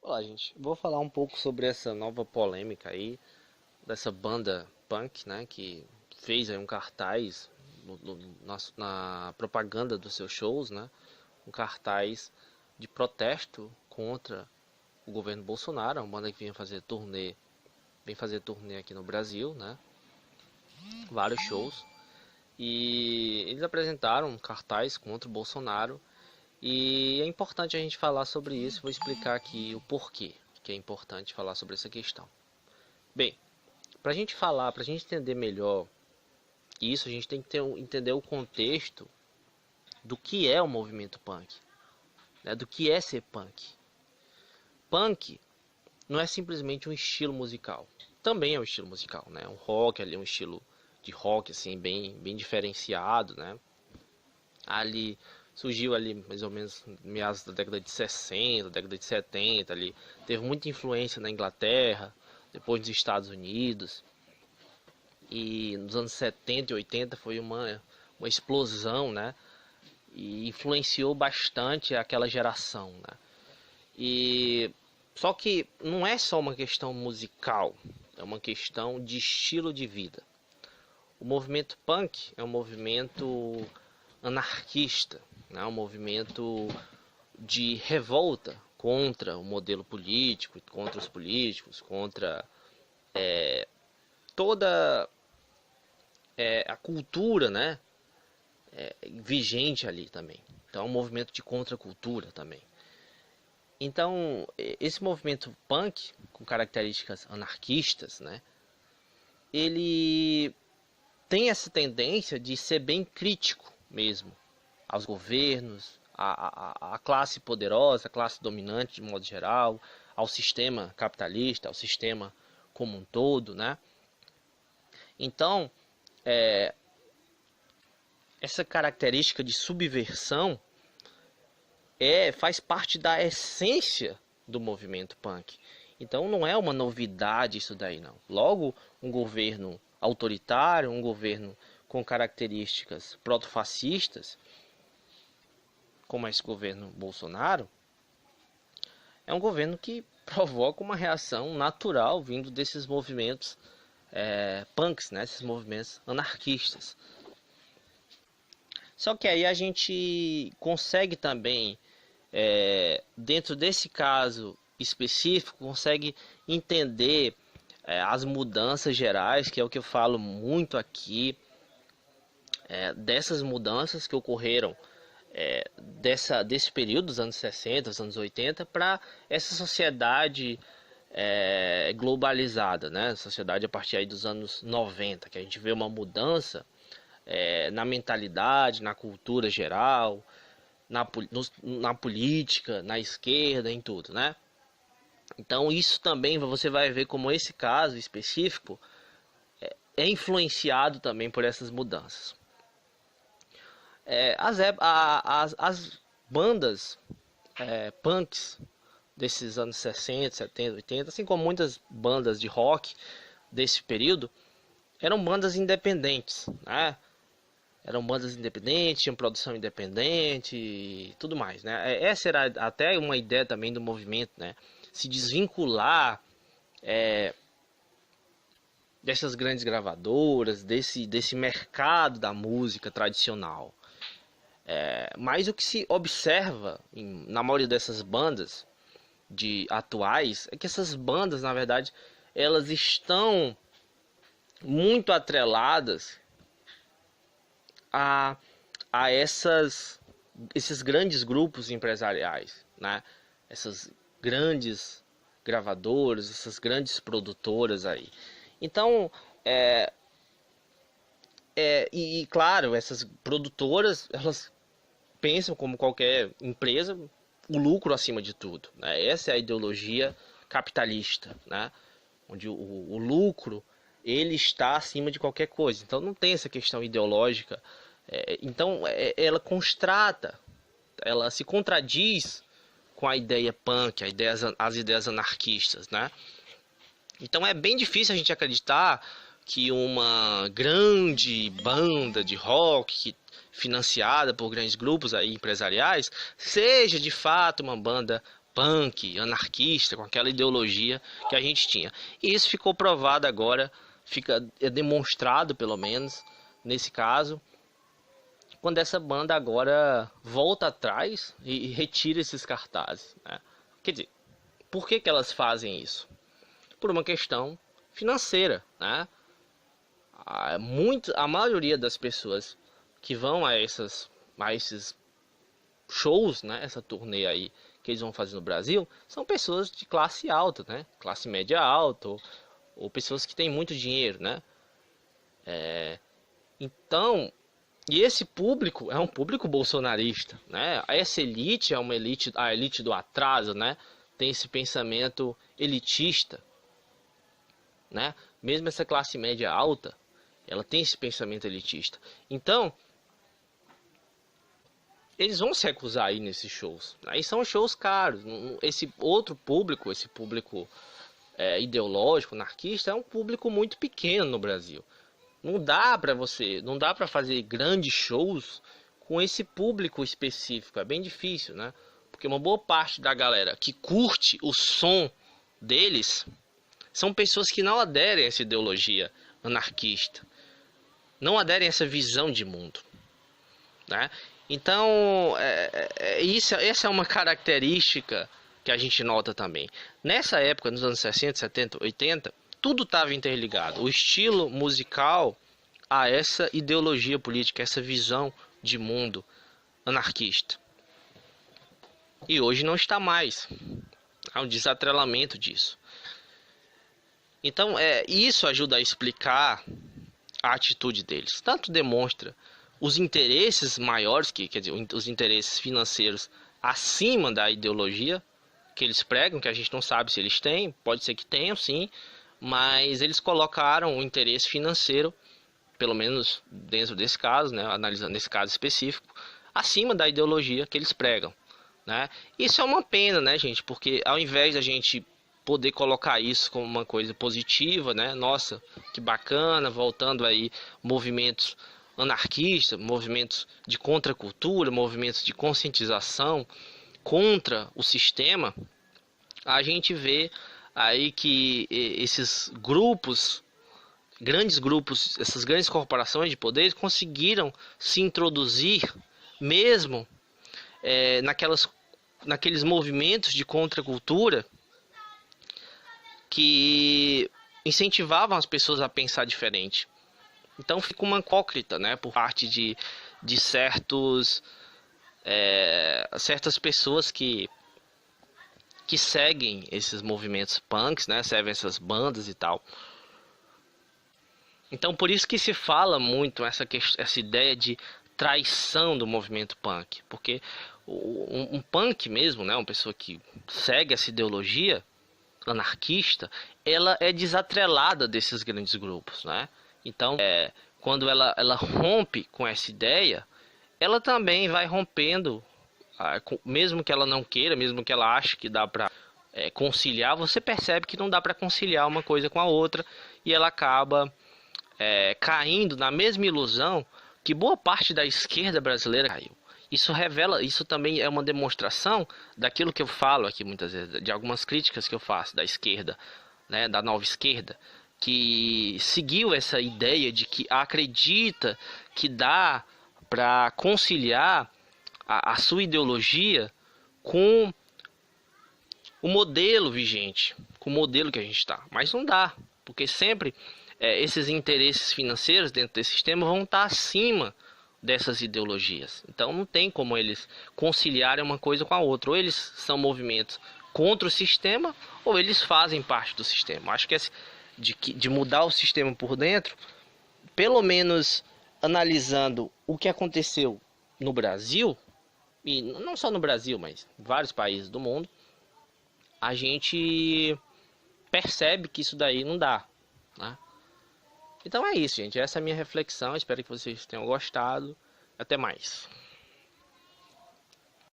Olá, gente. Vou falar um pouco sobre essa nova polêmica aí, dessa banda punk, né, que fez aí um cartaz na propaganda dos seus shows, né, um cartaz de protesto contra o governo Bolsonaro, uma banda que vem fazer turnê aqui no Brasil, né, vários shows, e eles apresentaram um cartaz contra o Bolsonaro, e é importante a gente falar sobre isso. Vou explicar aqui o porquê que é importante falar sobre essa questão. Bem, para a gente falar, para a gente entender melhor isso, a gente tem que entender o contexto do que é o movimento punk, né? Do que é ser punk. Punk não é simplesmente um estilo musical. Também é um estilo musical, né? Um rock ali, um estilo de rock assim bem diferenciado, né? Ali surgiu ali mais ou menos meados da década de 60, década de 70 ali. Teve muita influência na Inglaterra, depois nos Estados Unidos. E nos anos 70 e 80 foi uma explosão, né? E influenciou bastante aquela geração, né? E só que não é só uma questão musical, é uma questão de estilo de vida. O movimento punk é um movimento anarquista, né? Um movimento de revolta contra o modelo político, contra os políticos, contra toda a cultura, né, vigente ali também. Então é um movimento de contracultura também. Então esse movimento punk com características anarquistas, né, ele tem essa tendência de ser bem crítico mesmo aos governos, à classe poderosa, à classe dominante de modo geral, ao sistema capitalista, ao sistema como um todo, né? Então, essa característica de subversão faz parte da essência do movimento punk. Então não é uma novidade isso daí não. Logo, um governo autoritário, um governo com características protofascistas, como esse governo Bolsonaro, é um governo que provoca uma reação natural vindo desses movimentos punks, né? Esses movimentos anarquistas. Só que aí a gente consegue também, dentro desse caso específico, consegue entender as mudanças gerais, que é o que eu falo muito aqui, dessas mudanças que ocorreram desse período dos anos 60, dos anos 80, para essa sociedade globalizada, né? Sociedade a partir aí dos anos 90, que a gente vê uma mudança na mentalidade, na cultura geral, na política, na esquerda, em tudo, né? Então isso também você vai ver como esse caso específico é influenciado também por essas mudanças. As bandas punks desses anos 60, 70, 80, assim como muitas bandas de rock desse período, eram bandas independentes, né? Eram bandas independentes, tinham produção independente e tudo mais, né? Essa era até uma ideia também do movimento, né? Se desvincular dessas grandes gravadoras, desse mercado da música tradicional. Mas o que se observa na maioria dessas bandas atuais é que essas bandas, na verdade, elas estão muito atreladas a esses grandes grupos empresariais, né? Essas grandes gravadoras, essas grandes produtoras aí. Então, claro, essas produtoras, elas pensam como qualquer empresa, o lucro acima de tudo, né? Essa é a ideologia capitalista, né? Onde o lucro ele está acima de qualquer coisa. Então não tem essa questão ideológica. Então ela constrata, ela se contradiz com a ideia punk, as ideias anarquistas, né? Então é bem difícil a gente acreditar que uma grande banda de rock financiada por grandes grupos aí empresariais seja de fato uma banda punk, anarquista, com aquela ideologia que a gente tinha. E isso ficou provado agora, é demonstrado pelo menos nesse caso, quando essa banda agora volta atrás e retira esses cartazes, né? Quer dizer, por que elas fazem isso? Por uma questão financeira, né? A maioria das pessoas que vão a esses shows, né? Essa turnê aí que eles vão fazer no Brasil, são pessoas de classe alta, né? Classe média alta, ou pessoas que têm muito dinheiro, né? Então, e esse público é um público bolsonarista, né? Essa elite é uma elite, a elite do atraso, né? Tem esse pensamento elitista, né? Mesmo essa classe média alta, ela tem esse pensamento elitista. Então, eles vão se recusar aí nesses shows. Aí são shows caros. Esse outro público, esse público ideológico, anarquista, é um público muito pequeno no Brasil. Não dá para fazer grandes shows com esse público específico. É bem difícil, né? Porque uma boa parte da galera que curte o som deles são pessoas que não aderem a essa ideologia anarquista, não aderem a essa visão de mundo, né? Então, essa é uma característica que a gente nota também. Nessa época, nos anos 60, 70, 80, tudo estava interligado. O estilo musical a essa ideologia política, essa visão de mundo anarquista. E hoje não está mais. Há um desatrelamento disso. Então, isso ajuda a explicar a atitude deles. Tanto demonstra os interesses maiores, quer dizer, os interesses financeiros acima da ideologia que eles pregam, que a gente não sabe se eles têm, pode ser que tenham sim, mas eles colocaram o interesse financeiro, pelo menos dentro desse caso, né, analisando esse caso específico, acima da ideologia que eles pregam, né? Isso é uma pena, né, gente, porque ao invés da gente poder colocar isso como uma coisa positiva, né, nossa, que bacana, voltando aí movimentos anarquistas, movimentos de contracultura, movimentos de conscientização contra o sistema, a gente vê aí que esses grupos, grandes grupos, essas grandes corporações de poder conseguiram se introduzir mesmo naqueles movimentos de contracultura que incentivavam as pessoas a pensar diferente. Então fica uma hipócrita, né, por parte de certas pessoas que seguem esses movimentos punks, né, seguem essas bandas e tal. Então por isso que se fala muito essa ideia de traição do movimento punk, porque um punk mesmo, né, uma pessoa que segue essa ideologia anarquista, ela é desatrelada desses grandes grupos, né? Então, quando ela rompe com essa ideia, ela também vai rompendo, mesmo que ela não queira, mesmo que ela ache que dá para conciliar, você percebe que não dá para conciliar uma coisa com a outra, e ela acaba caindo na mesma ilusão que boa parte da esquerda brasileira caiu. Isso também é uma demonstração daquilo que eu falo aqui muitas vezes, de algumas críticas que eu faço da esquerda, né, da nova esquerda, que seguiu essa ideia de que acredita que dá para conciliar a sua ideologia com o modelo vigente, com o modelo que a gente está. Mas não dá, porque sempre esses interesses financeiros dentro desse sistema vão estar acima dessas ideologias. Então não tem como eles conciliarem uma coisa com a outra. Ou eles são movimentos contra o sistema, ou eles fazem parte do sistema. Acho que de mudar o sistema por dentro, pelo menos analisando o que aconteceu no Brasil, e não só no Brasil, mas em vários países do mundo, a gente percebe que isso daí não dá, né? Então é isso, gente. Essa é a minha reflexão. Espero que vocês tenham gostado. Até mais.